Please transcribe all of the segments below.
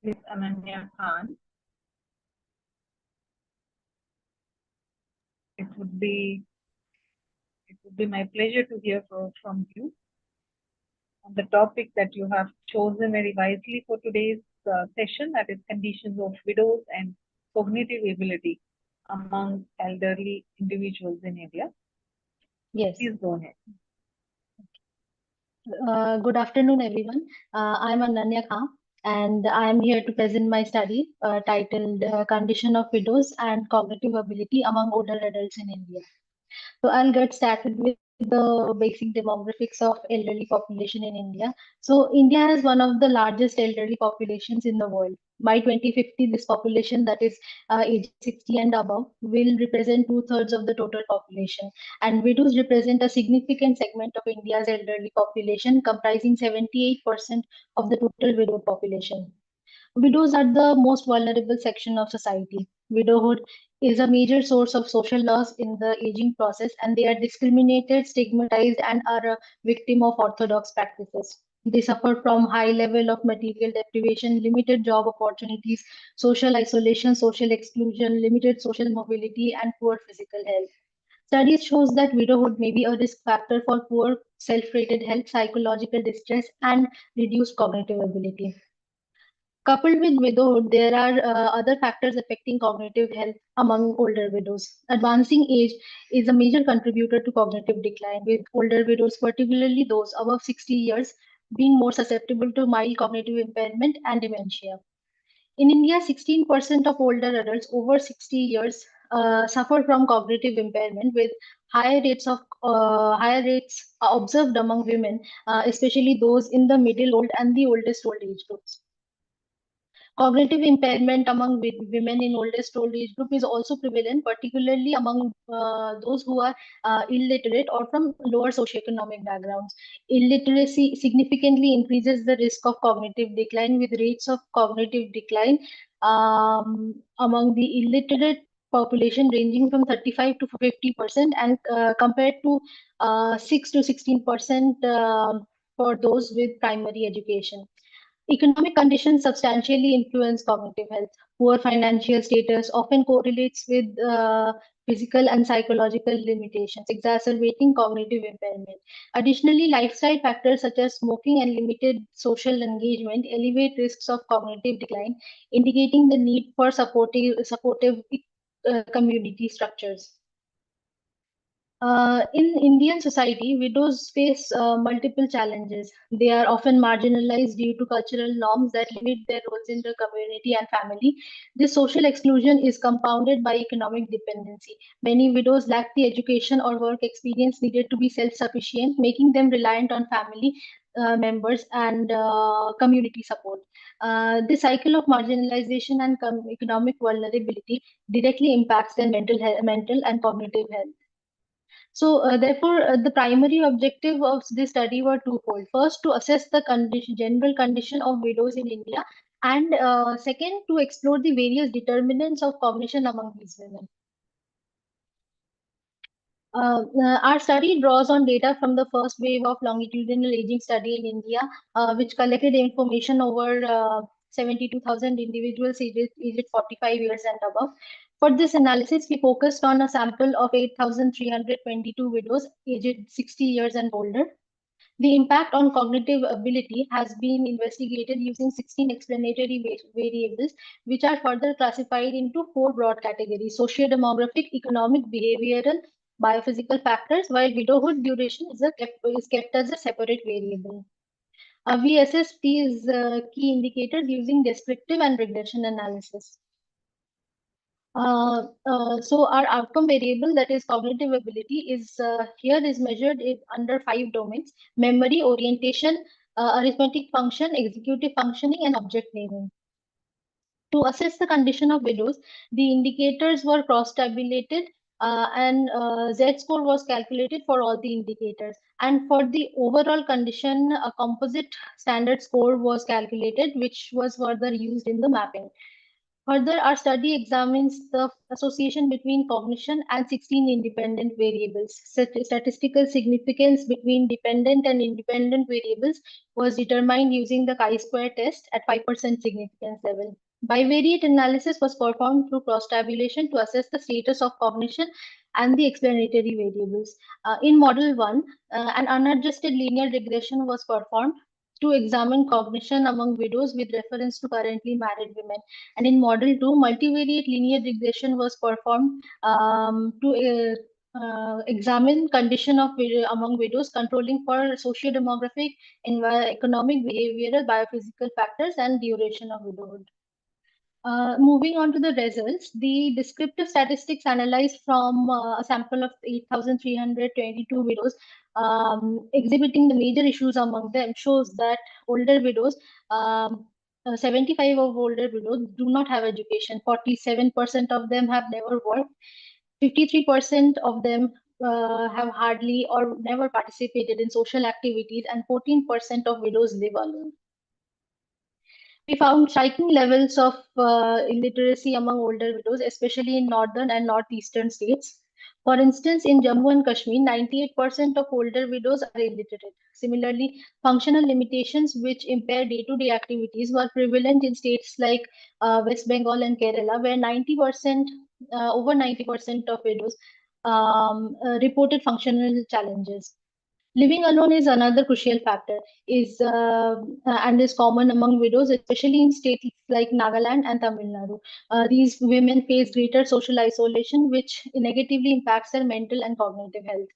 Ms. Ananya Khan. It would be my pleasure to hear from you on the topic that you have chosen very wisely for today's session, that is conditions of widows and cognitive ability among elderly individuals in India. Yes. Please go ahead. Good afternoon, everyone. I'm Ananya Khan, and I'm here to present my study titled Condition of Widows and Cognitive Ability Among Older Adults in India. So I'll get started with the basic demographics of elderly population in India. So India has one of the largest elderly populations in the world. By 2050, this population that is ages 60 and above will represent two-thirds of the total population. And widows represent a significant segment of India's elderly population, comprising 78% of the total widowed population. Widows are the most vulnerable section of society. Widowhood is a major source of social loss in the aging process, and they are discriminated, stigmatized, and are a victim of orthodox practices. They suffer from high level of material deprivation, limited job opportunities, social isolation, social exclusion, limited social mobility, and poor physical health. Studies shows that widowhood may be a risk factor for poor self-rated health, psychological distress, and reduced cognitive ability. Coupled with widowhood, there are other factors affecting cognitive health among older widows. Advancing age is a major contributor to cognitive decline, with older widows, particularly those above 60 years, being more susceptible to mild cognitive impairment and dementia. In India, 16% of older adults over 60 years suffer from cognitive impairment, with higher rates observed among women, especially those in the middle old and the oldest old age groups. Cognitive impairment among women in oldest old age group is also prevalent, particularly among those who are illiterate or from lower socioeconomic backgrounds. Illiteracy significantly increases the risk of cognitive decline, with rates of cognitive decline among the illiterate population ranging from 35 to 50%, and compared to 6 to 16% for those with primary education. Economic conditions substantially influence cognitive health. Poor financial status often correlates with physical and psychological limitations, exacerbating cognitive impairment. Additionally, lifestyle factors such as smoking and limited social engagement elevate risks of cognitive decline, indicating the need for supportive community structures. In Indian society, widows face multiple challenges. They are often marginalized due to cultural norms that limit their roles in the community and family. This social exclusion is compounded by economic dependency. Many widows lack the education or work experience needed to be self-sufficient, making them reliant on family members and community support. The cycle of marginalization and economic vulnerability directly impacts their mental and cognitive health. So, therefore, the primary objective of this study were twofold. First, to assess the general condition of widows in India, and second, to explore the various determinants of cognition among these women. Our study draws on data from the first wave of longitudinal aging study in India, which collected information over 72,000 individuals aged 45 years and above. For this analysis, we focused on a sample of 8,322 widows aged 60 years and older. The impact on cognitive ability has been investigated using 16 explanatory variables, which are further classified into four broad categories: socio-demographic, economic, behavioral, biophysical factors, while widowhood duration is kept as a separate variable. We assess these key indicators using descriptive and regression analysis. So our outcome variable, that is cognitive ability, is here is measured under 5 domains: memory, orientation, arithmetic function, executive functioning, and object naming. To assess the condition of widows, the indicators were cross-tabulated and Z-score was calculated for all the indicators. And for the overall condition, a composite standard score was calculated, which was further used in the mapping. Further, our study examines the association between cognition and 16 independent variables. Statistical significance between dependent and independent variables was determined using the chi-square test at 5% significance level. Bivariate analysis was performed through cross-tabulation to assess the status of cognition and the explanatory variables. In Model 1, an unadjusted linear regression was performed to examine cognition among widows with reference to currently married women. And in Model 2, multivariate linear regression was performed to examine condition of among widows, controlling for socio-demographic, economic, behavioral, biophysical factors, and duration of widowhood. Moving on to the results, the descriptive statistics analyzed from a sample of 8,322 widows exhibiting the major issues among them shows that older widows, 75 of older widows do not have education, 47% of them have never worked, 53% of them have hardly or never participated in social activities, and 14% of widows live alone. We found striking levels of illiteracy among older widows, especially in northern and northeastern states. For instance, in Jammu and Kashmir, 98% of older widows are illiterate. Similarly, functional limitations which impair day-to-day activities were prevalent in states like West Bengal and Kerala, where 90%, over 90% of widows reported functional challenges. Living alone is another crucial factor, and is common among widows, especially in states like Nagaland and Tamil Nadu. These women face greater social isolation, which negatively impacts their mental and cognitive health.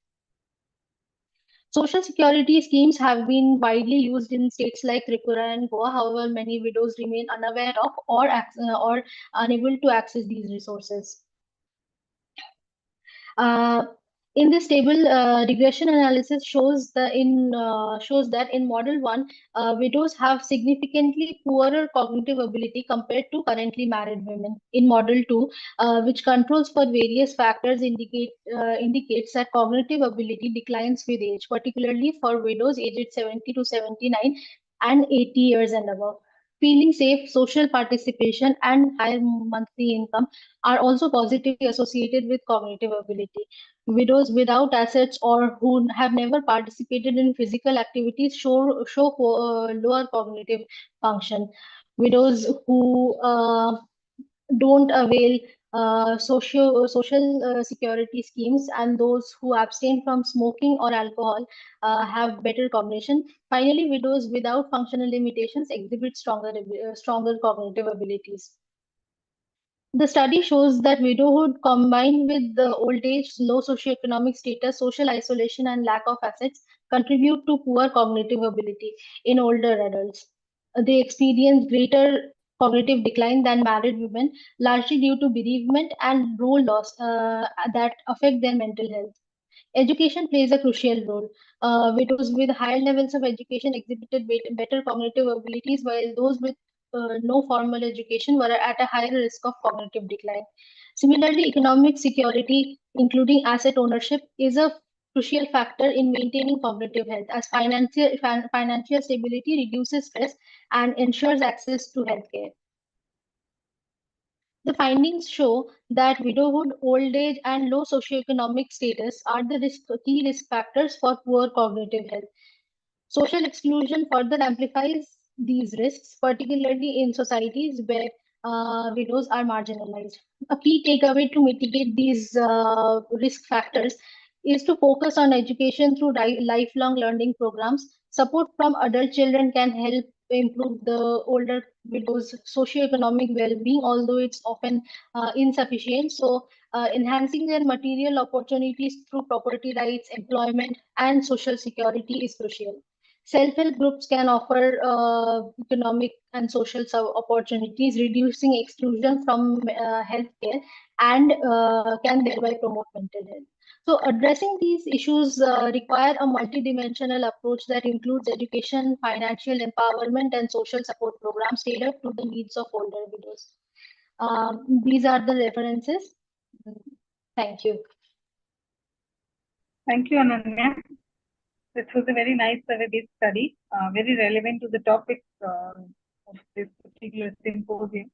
Social security schemes have been widely used in states like Tripura and Goa. However, many widows remain unaware of or unable to access these resources. In this table, regression analysis shows that in Model 1, widows have significantly poorer cognitive ability compared to currently married women. In Model 2, which controls for various factors, indicates that cognitive ability declines with age, particularly for widows aged 70 to 79 and 80 years and above. Feeling safe, social participation, and higher monthly income are also positively associated with cognitive ability. Widows without assets or who have never participated in physical activities show lower cognitive function. Widows who don't avail social security schemes and those who abstain from smoking or alcohol have better cognition. Finally, widows without functional limitations exhibit stronger cognitive abilities. The study shows that widowhood combined with the old age, low socioeconomic status, social isolation, and lack of assets contribute to poor cognitive ability in older adults. They experience greater cognitive decline than married women, largely due to bereavement and role loss that affect their mental health. Education plays a crucial role. Widows with higher levels of education exhibited better cognitive abilities, while those with no formal education were at a higher risk of cognitive decline. Similarly, economic security, including asset ownership, is a crucial factor in maintaining cognitive health, as financial stability reduces stress and ensures access to healthcare. The findings show that widowhood, old age, and low socioeconomic status are the key risk factors for poor cognitive health. Social exclusion further amplifies these risks, particularly in societies where widows are marginalized. A key takeaway to mitigate these risk factors is to focus on education through lifelong learning programs. Support from adult children can help improve the older widows' socioeconomic well-being, although it's often insufficient. So, enhancing their material opportunities through property rights, employment, and social security is crucial. Self-help groups can offer economic and social opportunities, reducing exclusion from healthcare, and can thereby promote mental health. So addressing these issues require a multidimensional approach that includes education, financial empowerment, and social support programs tailored to the needs of older widows. These are the references. Thank you. Thank you, Ananya. This was a very nice survey-based study, very relevant to the topic of this particular symposium.